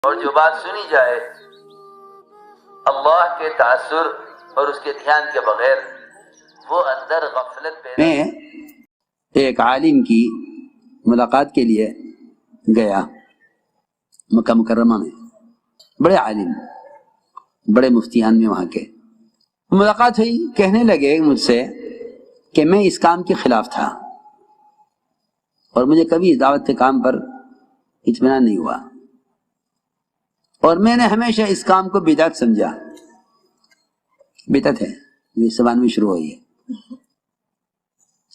اور جو بات سنی جائے اللہ کے تاثر اور اس کے دھیان کے بغیر وہ اندر غفلت پیدا۔ میں ایک عالم کی ملاقات کے لیے گیا مکہ مکرمہ میں، بڑے عالم، بڑے مفتیان میں وہاں کے۔ ملاقات ہوئی، کہنے لگے مجھ سے کہ میں اس کام کے خلاف تھا اور مجھے کبھی دعوت کے کام پر اطمینان نہیں ہوا، اور میں نے ہمیشہ اس کام کو بدعت سمجھا۔ بدعت ہے، اس زبان میں شروع ہوئی ہے۔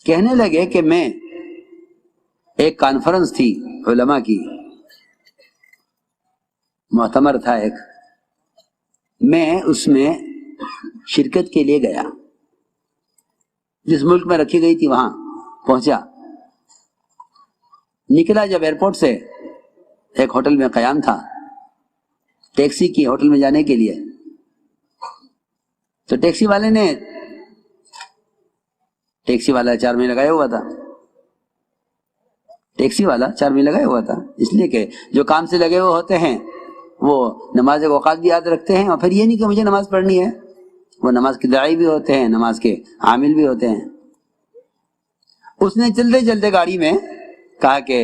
کہنے لگے کہ میں ایک کانفرنس تھی علماء کی، معتمر تھا ایک، میں اس میں شرکت کے لیے گیا، جس ملک میں رکھی گئی تھی وہاں پہنچا، نکلا جب ایئرپورٹ سے ایک ہوٹل میں قیام تھا، ٹیکسی کی ہوٹل میں جانے کے لیے، تو ٹیکسی والا 4 مہینے لگایا ہوا تھا، ٹیکسی والا 4 مہینے لگایا ہوا تھا، اس لیے کہ جو کام سے لگے ہوئے ہوتے ہیں وہ نماز کے اوقات بھی یاد رکھتے ہیں، اور پھر یہ نہیں کہ مجھے نماز پڑھنی ہے، وہ نماز کے داعی بھی ہوتے ہیں، نماز کے عامل بھی ہوتے ہیں۔ اس نے چلتے چلتے گاڑی میں کہا کہ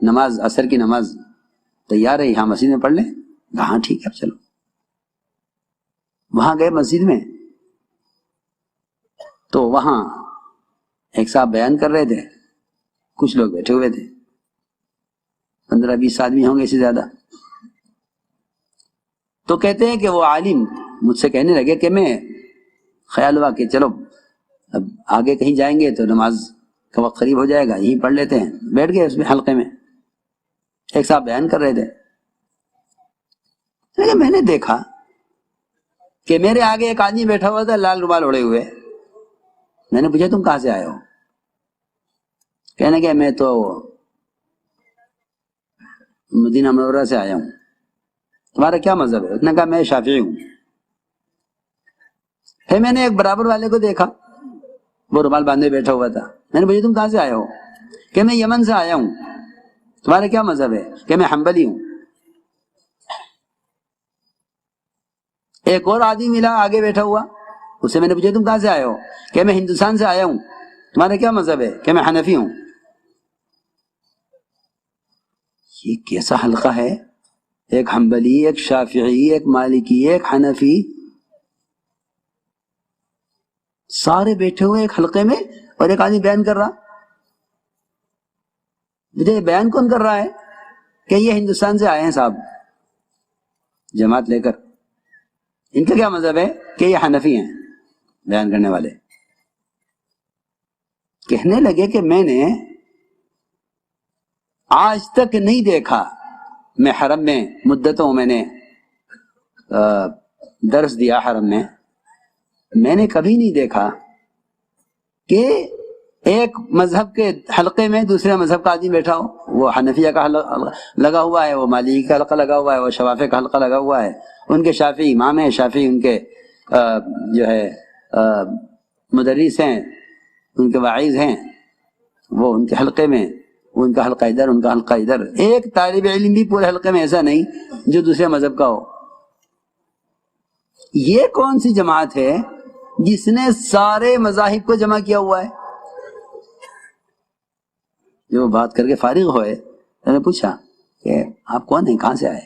نماز عصر کی نماز تیار ہے، یہاں مسجد میں پڑھ لیں۔ ہاں ٹھیک ہے، اب چلو۔ وہاں گئے مسجد میں، تو وہاں ایک صاحب بیان کر رہے تھے، کچھ لوگ بیٹھے ہوئے تھے، 15-20 آدمی ہوں گے، اس سے زیادہ۔ تو کہتے ہیں کہ وہ عالم مجھ سے کہنے لگے کہ میں خیال ہوا کہ چلو اب آگے کہیں جائیں گے تو نماز کا وقت قریب ہو جائے گا، یہیں پڑھ لیتے ہیں۔ بیٹھ گئے اس میں حلقے میں، ایک صاحب بیان کر رہے تھے، لیکن میں نے دیکھا کہ میرے آگے ایک آدمی بیٹھا ہوا تھا لال رومال اوڑے ہوئے۔ میں نے پوچھا تم کہاں سے آئے ہو؟ کہنے کہ میں تو مدینہ منورہ سے آیا ہوں۔ تمہارا کیا مذہب ہے؟ اس نے کہا میں شافعی ہوں۔ پھر میں نے ایک برابر والے کو دیکھا، وہ رومال باندھے بیٹھا ہوا تھا۔ میں نے پوچھا تم کہاں سے آئے ہو؟ کہ میں یمن سے آیا ہوں۔ تمہارا کیا مذہب ہے؟ کہ میں حنبلی ہوں۔ ایک اور آدمی ملا آگے بیٹھا ہوا، اس سے میں نے پوچھا تم کہاں سے آئے ہو؟ کہ میں ہندوستان سے آیا ہوں۔ تمہارا کیا مذہب ہے؟ کہ میں حنفی ہوں۔ یہ کیسا حلقہ ہے؟ ایک حنبلی، ایک شافعی، ایک مالکی، ایک حنفی، سارے بیٹھے ہوئے ایک حلقے میں، اور ایک آدمی بیان کر رہا۔ مجھے بیان کون کر رہا ہے؟ کہ یہ ہندوستان سے آئے ہیں صاحب جماعت لے کر، ان کا کیا مذہب ہے؟ کہ یہ حنفی ہیں بیان کرنے والے۔ کہنے لگے کہ میں نے آج تک نہیں دیکھا، میں حرم میں مدتوں میں نے درس دیا حرم میں نے کبھی نہیں دیکھا کہ ایک مذہب کے حلقے میں دوسرے مذہب کا آدمی بیٹھا ہو۔ وہ حنفیہ کا حلقہ لگا ہوا ہے، وہ مالکی کا حلقہ لگا ہوا ہے، وہ شوافی کا حلقہ لگا ہوا ہے، ان کے شافعی امام ہیں، شافعی ان کے جو ہے مدرس ہیں، ان کے واعظ ہیں، وہ ان کے حلقے میں، ان کا حلقہ ادھر، ان کا حلقہ ادھر۔ ایک طالب علم بھی پورے حلقے میں ایسا نہیں جو دوسرے مذہب کا ہو۔ یہ کون سی جماعت ہے جس نے سارے مذاہب کو جمع کیا ہوا ہے؟ جو بات کر کے فارغ ہوئے، میں نے پوچھا کہ آپ کون ہیں، کہاں سے آئے؟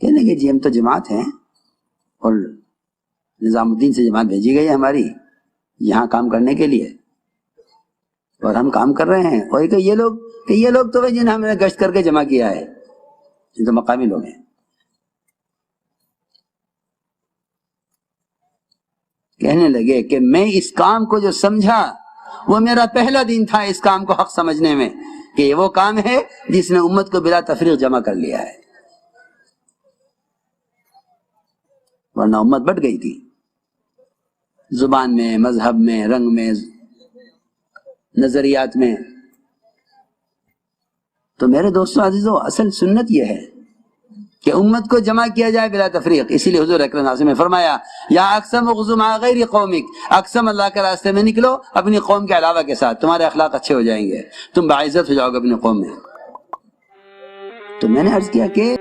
کہنے کہ جی ہم تو جماعت ہیں، اور نظام الدین سے جماعت بھیجی گئی ہے ہماری یہاں کام کرنے کے لیے، اور ہم کام کر رہے ہیں۔ اور یہ لوگ تو جنہیں ہم نے گشت کر کے جمع کیا ہے، یہ تو مقامی لوگ ہیں۔ کہنے لگے کہ میں اس کام کو جو سمجھا وہ میرا پہلا دن تھا اس کام کو حق سمجھنے میں، کہ یہ وہ کام ہے جس نے امت کو بلا تفریق جمع کر لیا ہے، ورنہ امت بٹ گئی تھی زبان میں، مذہب میں، رنگ میں، نظریات میں۔ تو میرے دوستوں عزیزوں، اصل سنت یہ ہے کہ امت کو جمع کیا جائے بلا تفریق۔ اسی لیے حضور اکرم صلی اللہ علیہ وسلم نے فرمایا یا اقسم غزو مع غیر قومک، اقسم اللہ کے راستے میں نکلو اپنی قوم کے علاوہ کے ساتھ، تمہارے اخلاق اچھے ہو جائیں گے، تم باعزت ہو جاؤ گے اپنی قوم میں۔ تو میں نے عرض کیا کہ